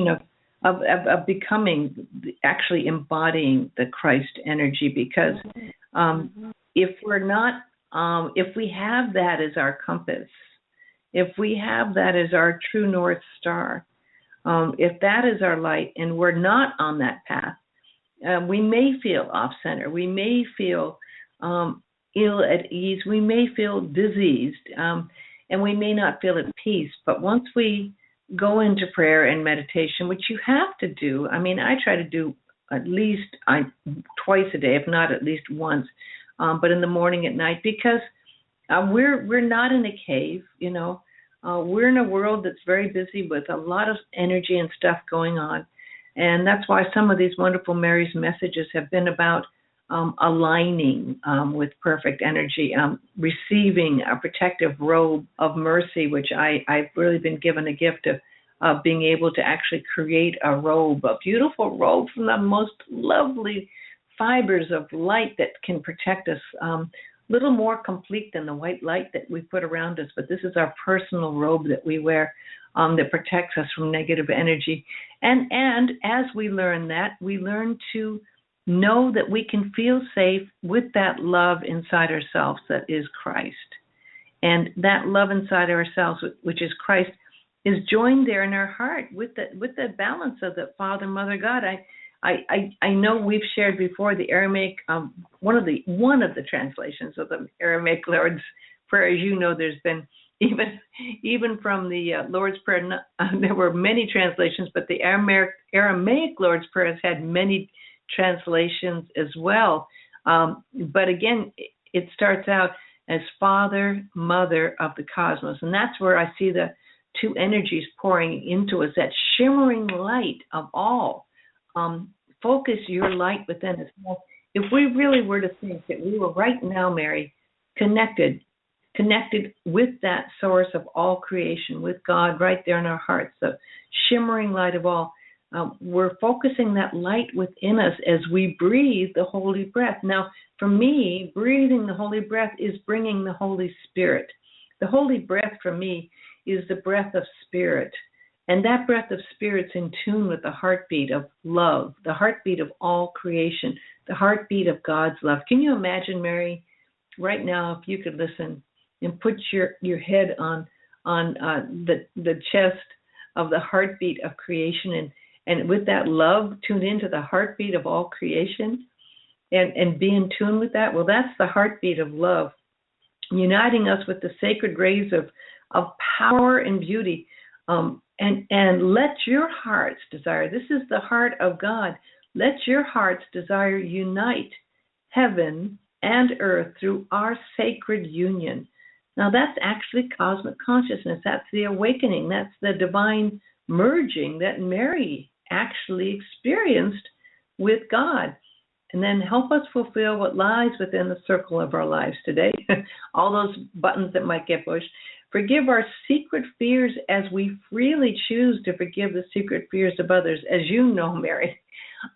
transition of becoming, actually embodying the Christ energy, because if we're not, if we have that as our compass, if we have that as our true North Star, if that is our light and we're not on that path, we may feel off center. We may feel ill at ease. We may feel diseased, and we may not feel at peace. But once we go into prayer and meditation, which you have to do, I mean, I try to do at least twice a day, if not at least once, but in the morning, at night, because we're not in a cave, you know. We're in a world that's very busy with a lot of energy and stuff going on. And that's why some of these wonderful Mary's messages have been about aligning with perfect energy, receiving a protective robe of mercy, which I've really been given a gift of being able to actually create a robe, a beautiful robe from the most lovely fibers of light that can protect us, little more complete than the white light that we put around us. But this is our personal robe that we wear, that protects us from negative energy. And as we learn that, we learn to know that we can feel safe with that love inside ourselves that is Christ. And that love inside ourselves, which is Christ, is joined there in our heart with the balance of the Father, Mother, God. I know we've shared before the Aramaic, one of the translations of the Aramaic Lord's Prayer. As you know, there's been even from the Lord's Prayer, there were many translations, but the Aramaic Lord's Prayer has had many translations as well. But again, it starts out as Father, Mother of the cosmos, and that's where I see the two energies pouring into us, that shimmering light of all. Focus your light within us. Now, if we really were to think that we were right now, Mary, connected with that source of all creation, with God right there in our hearts, the shimmering light of all, we're focusing that light within us as we breathe the Holy Breath. Now, for me, breathing the Holy Breath is bringing the Holy Spirit. The Holy Breath for me is the breath of Spirit. And that breath of Spirit's in tune with the heartbeat of love, the heartbeat of all creation, the heartbeat of God's love. Can you imagine, Mary, right now, if you could listen and put your head on the chest of the heartbeat of creation, and with that love tuned into the heartbeat of all creation, and be in tune with that? Well, that's the heartbeat of love, uniting us with the sacred rays of power and beauty. And let your heart's desire, this is the heart of God, let your heart's desire unite heaven and earth through our sacred union. Now that's actually cosmic consciousness. That's the awakening. That's the divine merging that Mary actually experienced with God. And then help us fulfill what lies within the circle of our lives today. All those buttons that might get pushed. Forgive our secret fears as we freely choose to forgive the secret fears of others. As you know, Mary,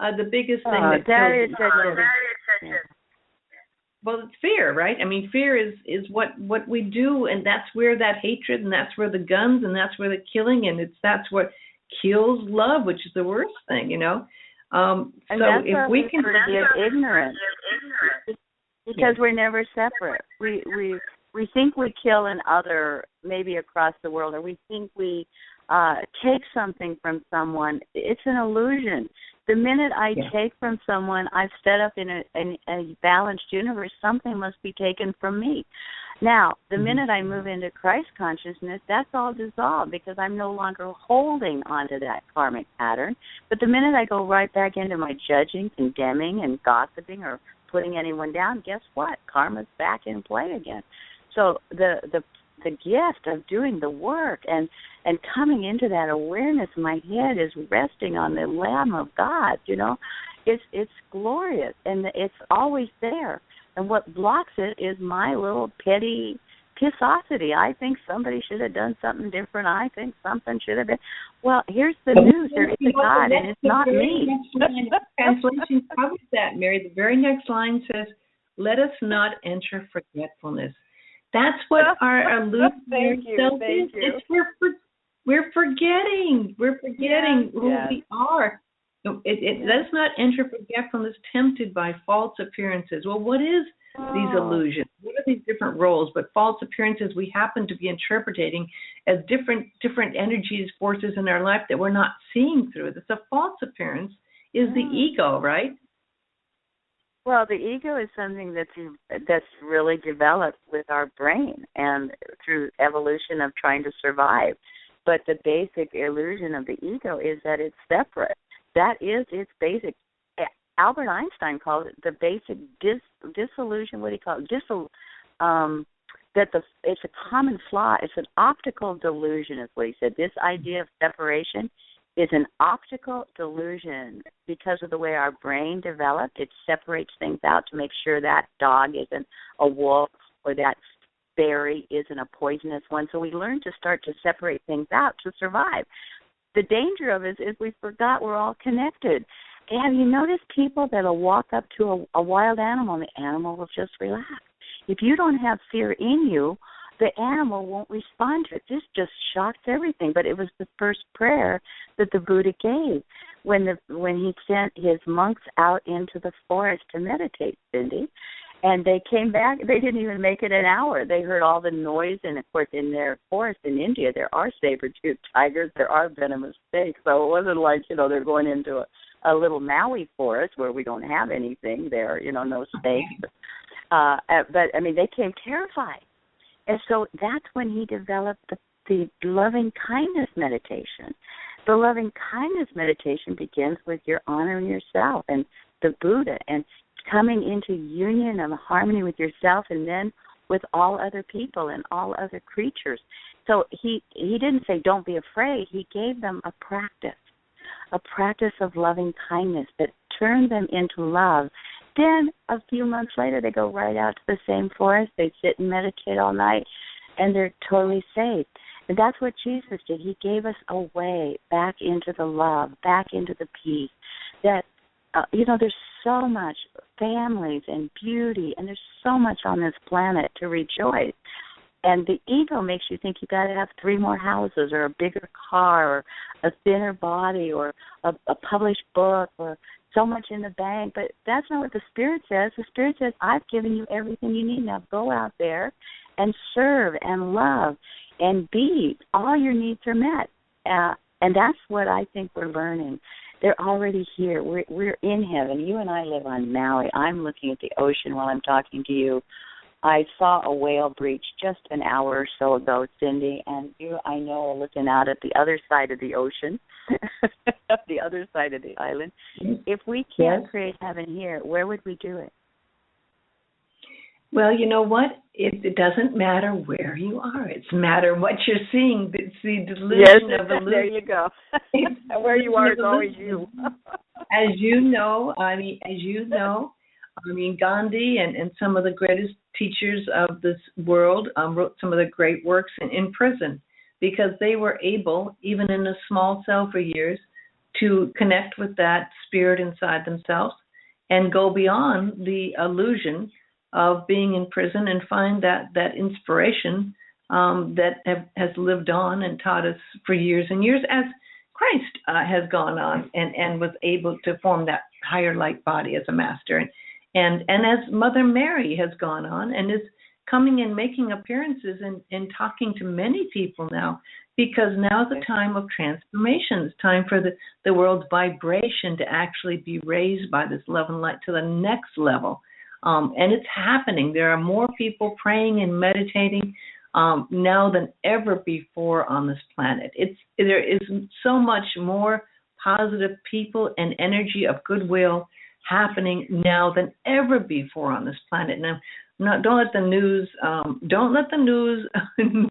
the biggest thing that is well, it's fear, right? I mean, fear is what we do, and that's where that hatred, and that's where the guns, and that's where the killing, and that's what kills love, which is the worst thing, you know. And so if we can forgive ignorance, because we're never separate. We think we kill an other, maybe across the world, or we think we take something from someone. It's an illusion. The minute I take from someone, I've set up in a balanced universe. Something must be taken from me. Now, the minute I move into Christ consciousness, that's all dissolved because I'm no longer holding onto that karmic pattern. But the minute I go right back into my judging, condemning, and gossiping or putting anyone down, guess what? Karma's back in play again. So the gift of doing the work and coming into that awareness, my head is resting on the Lamb of God, you know, it's glorious, and it's always there. And what blocks it is my little petty pissosity. I think somebody should have done something different. I think something should have been. Well, here's the news. There is a God, and it's not me. Translation covers that, Mary. The very next line says, "Let us not enter forgetfulness." That's what our illusionary self is. We're forgetting. We're forgetting who Yes. we are. Let's not enter forgetfulness tempted by false appearances. Well, what is these illusions? What are these different roles? But false appearances we happen to be interpreting as different energies, forces in our life that we're not seeing through. That's a false appearance is the ego, right? Well, the ego is something that's really developed with our brain and through evolution of trying to survive. But the basic illusion of the ego is that it's separate. That is its basic. Albert Einstein called it the basic disillusion. What do you call it? It's a common flaw. It's an optical delusion, is what he said. This idea of separation is an optical delusion because of the way our brain developed. It separates things out to make sure that dog isn't a wolf or that berry isn't a poisonous one. So we learn to start to separate things out to survive. The danger of it is we forgot we're all connected. And have you noticed people that'll walk up to a wild animal and the animal will just relax? If you don't have fear in you, the animal won't respond to it. This just shocks everything. But it was the first prayer that the Buddha gave when he sent his monks out into the forest to meditate, Cindy. And they came back. They didn't even make it an hour. They heard all the noise. And, of course, in their forest in India, there are saber-toothed tigers. There are venomous snakes. So it wasn't like, they're going into a little Maui forest where we don't have anything there, no snakes. But, they came terrified. And so that's when he developed the loving-kindness meditation. The loving-kindness meditation begins with your honoring yourself and the Buddha and coming into union and harmony with yourself and then with all other people and all other creatures. So he didn't say don't be afraid. He gave them a practice of loving-kindness that turned them into love. Then a few months later, they go right out to the same forest. They sit and meditate all night, and they're totally safe. And that's what Jesus did. He gave us a way back into the love, back into the peace. That, there's so much families and beauty, and there's so much on this planet to rejoice. And the ego makes you think you got to have 3 more houses or a bigger car or a thinner body or a published book or so much in the bank. But that's not what the Spirit says. The Spirit says, I've given you everything you need. Now go out there and serve and love and be. All your needs are met. And that's what I think we're learning. They're already here. We're in heaven. You and I live on Maui. I'm looking at the ocean while I'm talking to you. I saw a whale breach just an hour or so ago, Cindy, and you, I know, are looking out at the other side of the ocean, the other side of the island. If we can't create heaven here, where would we do it? Well, you know what? It doesn't matter where you are. It's a matter of what you're seeing. It's the delusion of illusion. There you go. Where you are is always you. As you know, Gandhi and some of the greatest teachers of this world wrote some of the great works in prison because they were able, even in a small cell for years, to connect with that spirit inside themselves and go beyond the illusion of being in prison and find that inspiration that has lived on and taught us for years and years as Christ has gone on and was able to form that higher light body as a master. And as Mother Mary has gone on and is coming and making appearances and talking to many people now, because now is the time of transformation. It's time for the world's vibration to actually be raised by this love and light to the next level. And it's happening. There are more people praying and meditating now than ever before on this planet. There is so much more positive people and energy of goodwill happening now than ever before on this planet. Now, don't let the news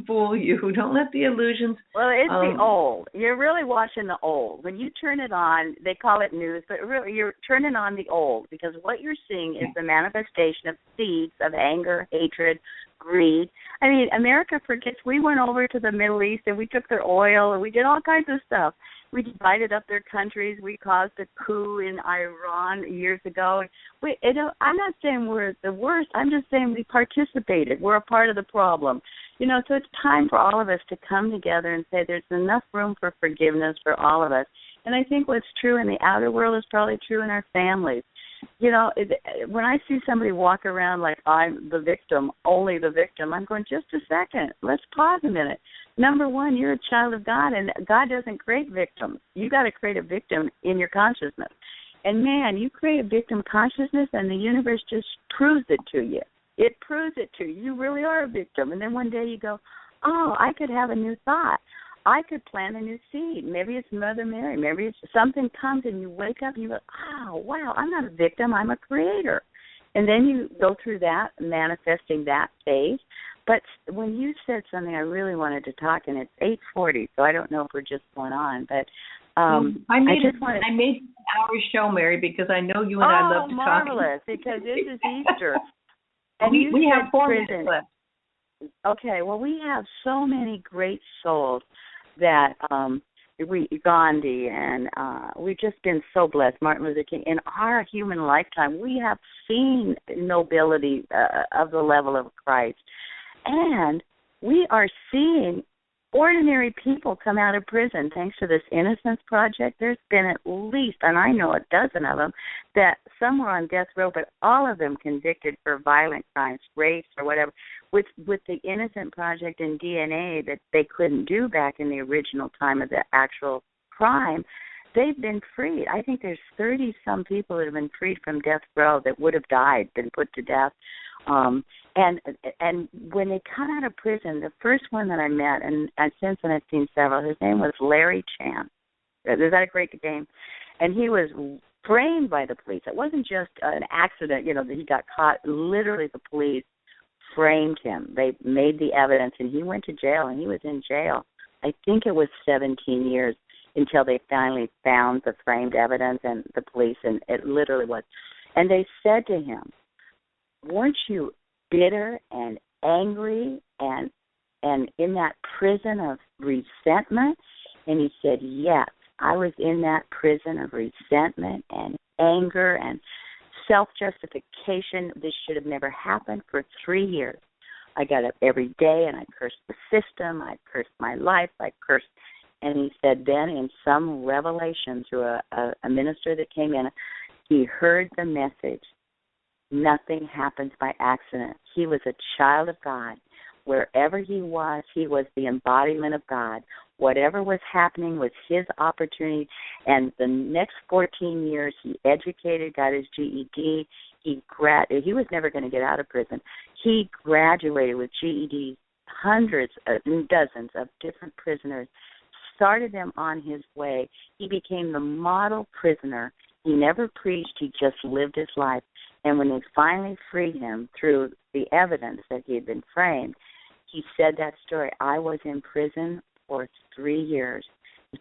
fool you. Don't let the illusions. Well, it's the old. You're really watching the old. When you turn it on, they call it news, but really you're turning on the old because what you're seeing is the manifestation of seeds of anger, hatred, greed. I mean, America forgets we went over to the Middle East and we took their oil and we did all kinds of stuff. We divided up their countries. We caused a coup in Iran years ago. I'm not saying we're the worst. I'm just saying we participated. We're a part of the problem. So it's time for all of us to come together and say there's enough room for forgiveness for all of us. And I think what's true in the outer world is probably true in our families. When I see somebody walk around like I'm the victim, only the victim, I'm going, just a second, let's pause a minute. Number one, you're a child of God, and God doesn't create victims. You got to create a victim in your consciousness. And man, you create a victim consciousness, and the universe just proves it to you. It proves it to you. You really are a victim. And then one day you go, oh, I could have a new thought. I could plant a new seed. Maybe it's Mother Mary. Maybe it's something comes and you wake up and you go, oh, wow, I'm not a victim. I'm a creator. And then you go through that, manifesting that phase. But when you said something, I really wanted to talk, and it's 8:40, so I don't know if we're just going on. But I made an hour show, Mary, because I know you and I love to talk. Oh, marvelous, because this is Easter. And we have 4 minutes left. Okay, well, we have so many great souls that Gandhi, and we've just been so blessed, Martin Luther King. In our human lifetime, we have seen nobility of the level of Christ. And we are seeing ordinary people come out of prison thanks to this Innocence Project. There's been at least, and I know a dozen of them, that some were on death row, but all of them convicted for violent crimes, rapes or whatever, with the Innocence Project and DNA that they couldn't do back in the original time of the actual crime. They've been freed. I think there's 30-some people that have been freed from death row that would have died, been put to death. And when they come out of prison, the first one that I met, and since then I've seen several, his name was Larry Chan. Is that a great name? And he was framed by the police. It wasn't just an accident, that he got caught. Literally, the police framed him. They made the evidence, and he went to jail, and he was in jail. I think it was 17 years until they finally found the framed evidence and the police, and it literally was. And they said to him, weren't you bitter and angry and in that prison of resentment? And he said, yes, I was in that prison of resentment and anger and self-justification. This should have never happened for 3 years. I got up every day and I cursed the system. I cursed my life. I cursed. And he said then in some revelation through a minister that came in, he heard the message, nothing happens by accident. He was a child of God. Wherever he was the embodiment of God. Whatever was happening was his opportunity. And the next 14 years, he educated, got his GED. He was never going to get out of prison. He graduated with GED, hundreds, dozens of different prisoners, started them on his way. He became the model prisoner. He never preached. He just lived his life. And when they finally freed him through the evidence that he had been framed, he said that story. I was in prison for 3 years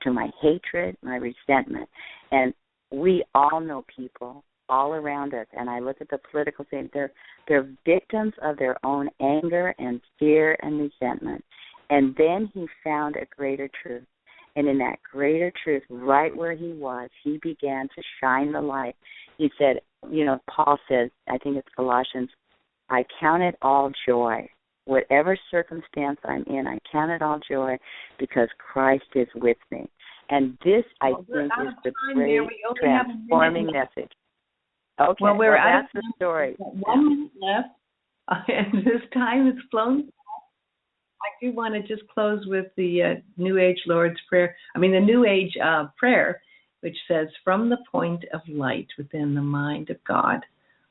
to my hatred, my resentment. And we all know people all around us, and I look at the political scene, they're victims of their own anger and fear and resentment. And then he found a greater truth. And in that greater truth, right where he was, he began to shine the light. He said, Paul says, I think it's Colossians, I count it all joy. Whatever circumstance I'm in, I count it all joy because Christ is with me. And this, I think, is the great transforming message. Okay, well, that's the story. 1 minute left, and this time has flown. I do want to just close with the New Age Lord's Prayer. The New Age prayer, which says, from the point of light within the mind of God,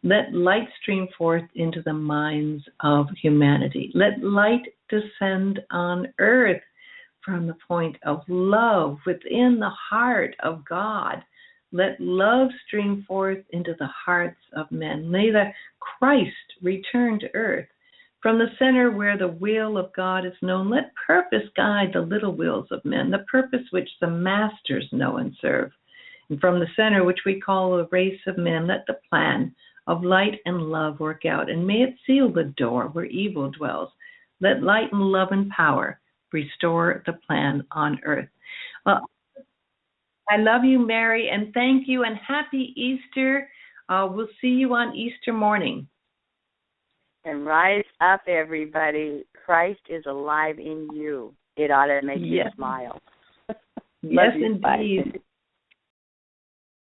let light stream forth into the minds of humanity. Let light descend on earth from the point of love within the heart of God. Let love stream forth into the hearts of men. May the Christ return to earth. From the center where the will of God is known, let purpose guide the little wills of men, the purpose which the masters know and serve. And from the center, which we call the race of men, let the plan of light and love work out, and may it seal the door where evil dwells. Let light and love and power restore the plan on earth. Well, I love you, Mary, and thank you, and happy Easter. We'll see you on Easter morning. And rise up, everybody. Christ is alive in you, it ought to make you Yes. smile. Yes, indeed.